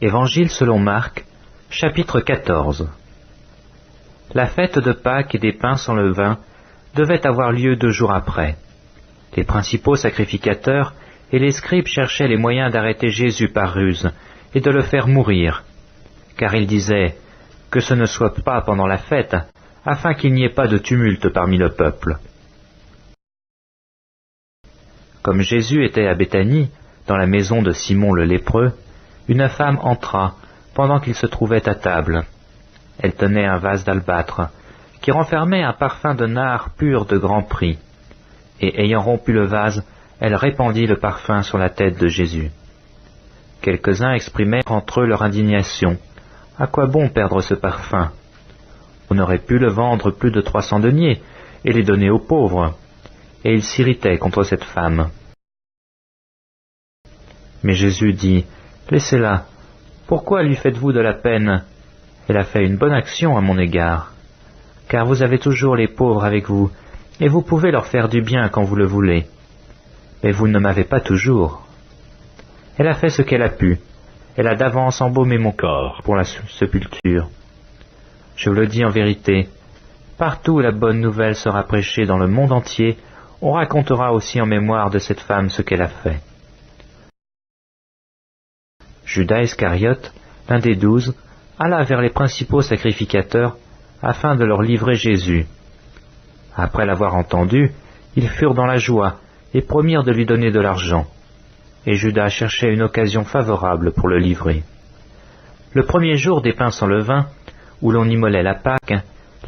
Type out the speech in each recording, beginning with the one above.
Évangile selon Marc, chapitre 14. La fête de Pâques et des pains sans levain devait avoir lieu 2 jours après. Les principaux sacrificateurs et les scribes cherchaient les moyens d'arrêter Jésus par ruse et de le faire mourir, car ils disaient que ce ne soit pas pendant la fête, afin qu'il n'y ait pas de tumulte parmi le peuple. Comme Jésus était à Béthanie, dans la maison de Simon le lépreux, une femme entra pendant qu'il se trouvait à table. Elle tenait un vase d'albâtre, qui renfermait un parfum de nard pur de grand prix, et ayant rompu le vase, elle répandit le parfum sur la tête de Jésus. Quelques-uns exprimaient entre eux leur indignation. À quoi bon perdre ce parfum? On aurait pu le vendre plus de 300 deniers et les donner aux pauvres. Et ils s'irritaient contre cette femme. Mais Jésus dit, « Laissez-la. Pourquoi lui faites-vous de la peine? Elle a fait une bonne action à mon égard. Car vous avez toujours les pauvres avec vous, et vous pouvez leur faire du bien quand vous le voulez. Mais vous ne m'avez pas toujours. Elle a fait ce qu'elle a pu. Elle a d'avance embaumé mon corps pour la sépulture. Je vous le dis en vérité, partout où la bonne nouvelle sera prêchée dans le monde entier, on racontera aussi en mémoire de cette femme ce qu'elle a fait. » Judas Iscariote, l'un des 12, alla vers les principaux sacrificateurs afin de leur livrer Jésus. Après l'avoir entendu, ils furent dans la joie et promirent de lui donner de l'argent. Et Judas cherchait une occasion favorable pour le livrer. Le premier jour des pains sans levain, où l'on immolait la Pâque,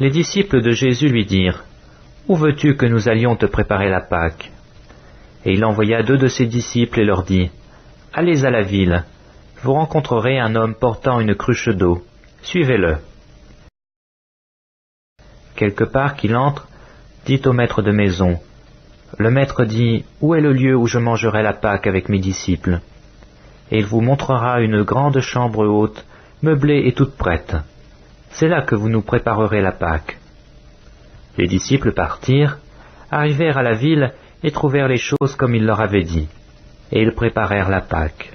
les disciples de Jésus lui dirent, « Où veux-tu que nous allions te préparer la Pâque ?» Et il envoya 2 de ses disciples et leur dit, « Allez à la ville, vous rencontrerez un homme portant une cruche d'eau, suivez-le. » Quelque part qu'il entre, dit au maître de maison, « Le maître dit, où est le lieu où je mangerai la Pâque avec mes disciples? Et il vous montrera une grande chambre haute, meublée et toute prête. C'est là que vous nous préparerez la Pâque. » Les disciples partirent, arrivèrent à la ville et trouvèrent les choses comme il leur avait dit, et ils préparèrent la Pâque.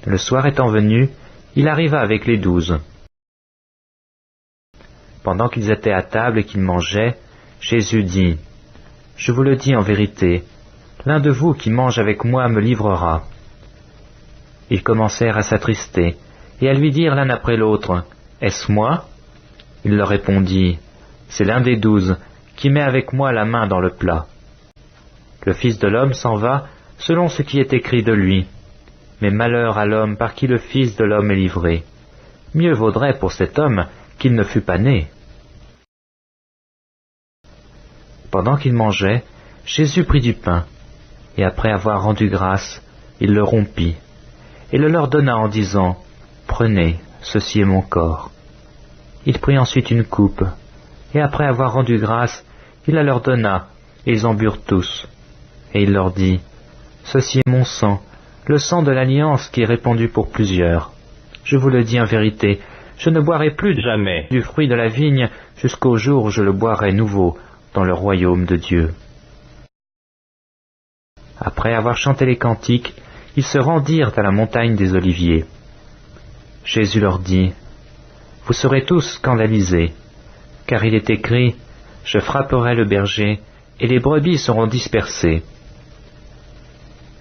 Le soir étant venu, il arriva avec les 12. Pendant qu'ils étaient à table et qu'ils mangeaient, Jésus dit, « Je vous le dis en vérité, l'un de vous qui mange avec moi me livrera. » Ils commencèrent à s'attrister et à lui dire l'un après l'autre, « Est-ce moi ?» Il leur répondit, « C'est l'un des 12 qui met avec moi la main dans le plat. » Le Fils de l'homme s'en va selon ce qui est écrit de lui. Mais malheur à l'homme par qui le Fils de l'homme est livré. Mieux vaudrait pour cet homme qu'il ne fût pas né. Pendant qu'il mangeait, Jésus prit du pain, et après avoir rendu grâce, il le rompit, et le leur donna en disant, « Prenez, ceci est mon corps. » Il prit ensuite une coupe, et après avoir rendu grâce, il la leur donna, et ils en burent tous. Et il leur dit, « Ceci est mon sang, le sang de l'alliance qui est répandu pour plusieurs. Je vous le dis en vérité, je ne boirai plus jamais du fruit de la vigne jusqu'au jour où je le boirai nouveau dans le royaume de Dieu. » Après avoir chanté les cantiques, ils se rendirent à la montagne des Oliviers. Jésus leur dit, « Vous serez tous scandalisés, car il est écrit, « Je frapperai le berger, et les brebis seront dispersées. »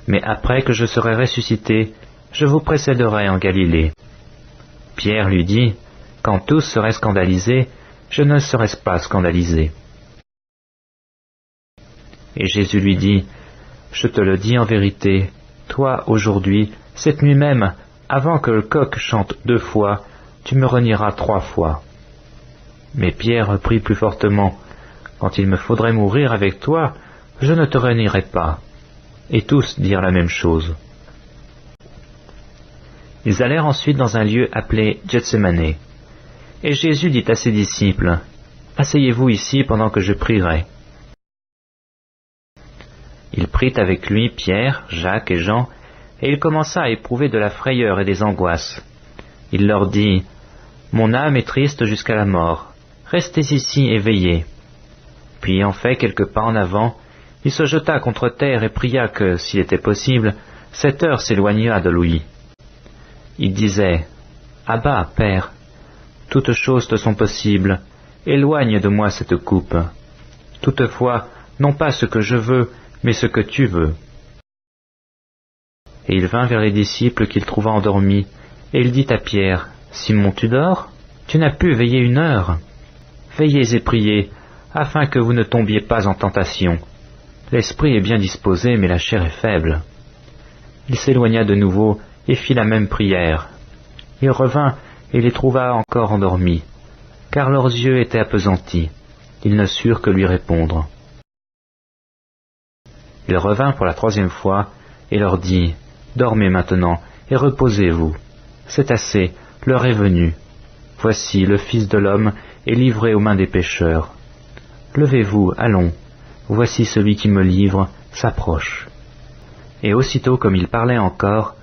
Mais après que je serai ressuscité, je vous précéderai en Galilée. Pierre lui dit, « Quand tous seraient scandalisés, je ne serai pas scandalisé. » Et Jésus lui dit, « Je te le dis en vérité, toi aujourd'hui, cette nuit même, avant que le coq chante 2 fois, tu me renieras 3 fois. » Mais Pierre reprit plus fortement, « Quand il me faudrait mourir avec toi, je ne te renierai pas. » Et tous dirent la même chose. Ils allèrent ensuite dans un lieu appelé Gethsémané. Et Jésus dit à ses disciples, « Asseyez-vous ici pendant que je prierai. » Il prit avec lui Pierre, Jacques et Jean, et il commença à éprouver de la frayeur et des angoisses. Il leur dit, « Mon âme est triste jusqu'à la mort. Restez ici et veillez. » Puis ayant fait quelques pas en avant, il se jeta contre terre et pria que, s'il était possible, cette heure s'éloignât de lui. Il disait, « Abba, Père, toutes choses te sont possibles, éloigne de moi cette coupe. Toutefois, non pas ce que je veux, mais ce que tu veux. » Et il vint vers les disciples qu'il trouva endormis, et il dit à Pierre, « Simon, tu dors? Tu n'as pu veiller 1 heure. Veillez et priez, afin que vous ne tombiez pas en tentation. L'esprit est bien disposé, mais la chair est faible. » Il s'éloigna de nouveau et fit la même prière. Il revint et les trouva encore endormis, car leurs yeux étaient appesantis. Ils ne surent que lui répondre. Il revint pour la 3e fois et leur dit, « Dormez maintenant et reposez-vous. C'est assez, l'heure est venue. Voici, le Fils de l'homme est livré aux mains des pécheurs. Levez-vous, allons. Voici celui qui me livre s'approche. » Et aussitôt comme il parlait encore,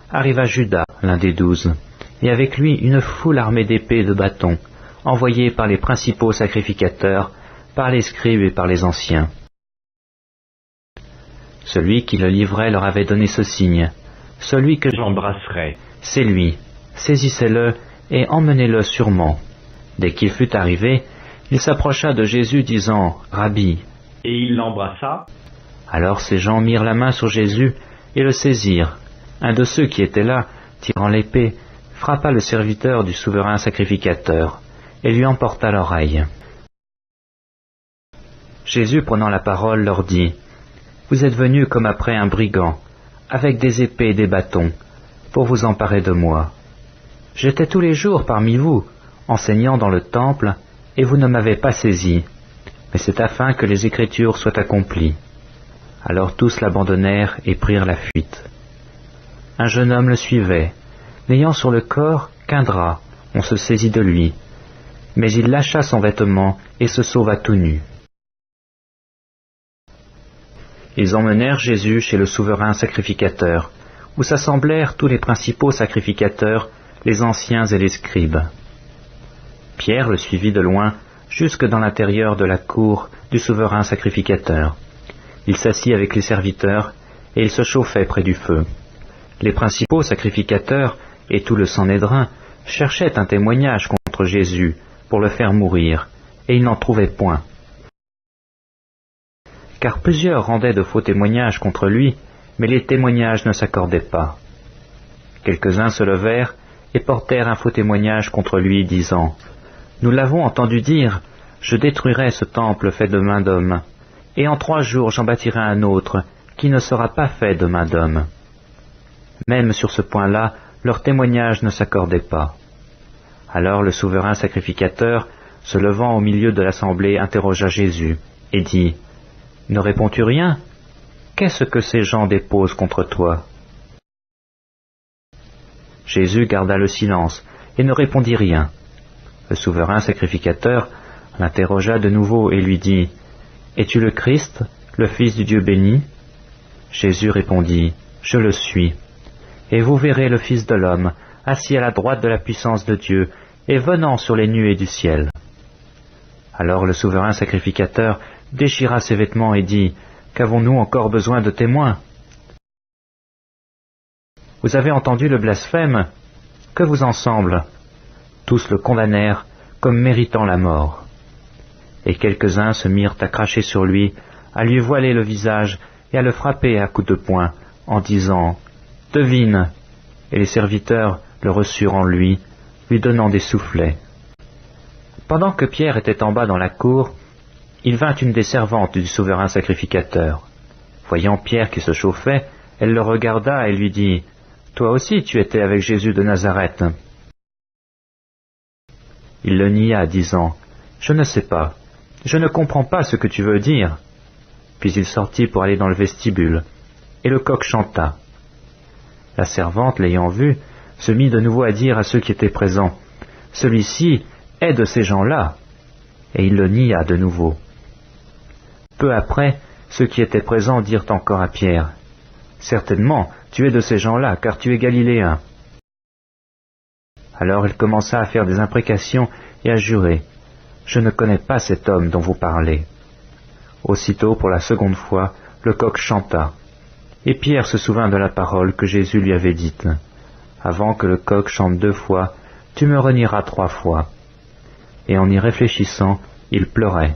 arriva Judas, l'un des 12, et avec lui une foule armée d'épées et de bâtons, envoyés par les principaux sacrificateurs, par les scribes et par les anciens. Celui qui le livrait leur avait donné ce signe, « Celui que j'embrasserai, c'est lui, saisissez-le et emmenez-le sûrement. » Dès qu'il fut arrivé, il s'approcha de Jésus disant, « Rabbi !» Et il l'embrassa. Alors ces gens mirent la main sur Jésus et le saisirent. Un de ceux qui étaient là, tirant l'épée, frappa le serviteur du souverain sacrificateur et lui emporta l'oreille. Jésus, prenant la parole, leur dit, « Vous êtes venus comme après un brigand, avec des épées et des bâtons, pour vous emparer de moi. J'étais tous les jours parmi vous, enseignant dans le temple, et vous ne m'avez pas saisi, mais c'est afin que les Écritures soient accomplies. » Alors tous l'abandonnèrent et prirent la fuite. Un jeune homme le suivait. N'ayant sur le corps qu'un drap, on se saisit de lui. Mais il lâcha son vêtement et se sauva tout nu. Ils emmenèrent Jésus chez le souverain sacrificateur, où s'assemblèrent tous les principaux sacrificateurs, les anciens et les scribes. Pierre le suivit de loin jusque dans l'intérieur de la cour du souverain sacrificateur. Il s'assit avec les serviteurs, et il se chauffait près du feu. Les principaux sacrificateurs et tout le Sanhédrin cherchaient un témoignage contre Jésus pour le faire mourir, et ils n'en trouvaient point. Car plusieurs rendaient de faux témoignages contre lui, mais les témoignages ne s'accordaient pas. Quelques-uns se levèrent et portèrent un faux témoignage contre lui, disant, « Nous l'avons entendu dire, je détruirai ce temple fait de main d'homme, et en 3 jours j'en bâtirai un autre, qui ne sera pas fait de main d'homme. » Même sur ce point-là, leur témoignage ne s'accordait pas. Alors le souverain sacrificateur, se levant au milieu de l'assemblée, interrogea Jésus, et dit, « Ne réponds-tu rien? Qu'est-ce que ces gens déposent contre toi ?» Jésus garda le silence, et ne répondit rien. Le souverain sacrificateur l'interrogea de nouveau et lui dit, « Es-tu le Christ, le Fils du Dieu béni ?» Jésus répondit, « Je le suis. Et vous verrez le Fils de l'homme, assis à la droite de la puissance de Dieu, et venant sur les nuées du ciel. » Alors le souverain sacrificateur déchira ses vêtements et dit, « Qu'avons-nous encore besoin de témoins? Vous avez entendu le blasphème? Que vous en semble ?» Tous le condamnèrent comme méritant la mort. Et quelques-uns se mirent à cracher sur lui, à lui voiler le visage et à le frapper à coups de poing, en disant, « Devine !» Et les serviteurs le reçurent en lui, lui donnant des soufflets. Pendant que Pierre était en bas dans la cour, il vint une des servantes du souverain sacrificateur. Voyant Pierre qui se chauffait, elle le regarda et lui dit, « Toi aussi tu étais avec Jésus de Nazareth. » Il le nia, disant, « Je ne sais pas, je ne comprends pas ce que tu veux dire. » Puis il sortit pour aller dans le vestibule, et le coq chanta. La servante, l'ayant vu, se mit de nouveau à dire à ceux qui étaient présents, « Celui-ci est de ces gens-là. » Et il le nia de nouveau. Peu après, ceux qui étaient présents dirent encore à Pierre, « Certainement, tu es de ces gens-là, car tu es galiléen. » Alors il commença à faire des imprécations et à jurer, « Je ne connais pas cet homme dont vous parlez. » Aussitôt, pour la 2e fois, le coq chanta, et Pierre se souvint de la parole que Jésus lui avait dite, « Avant que le coq chante 2 fois, tu me renieras 3 fois. » Et en y réfléchissant, il pleurait.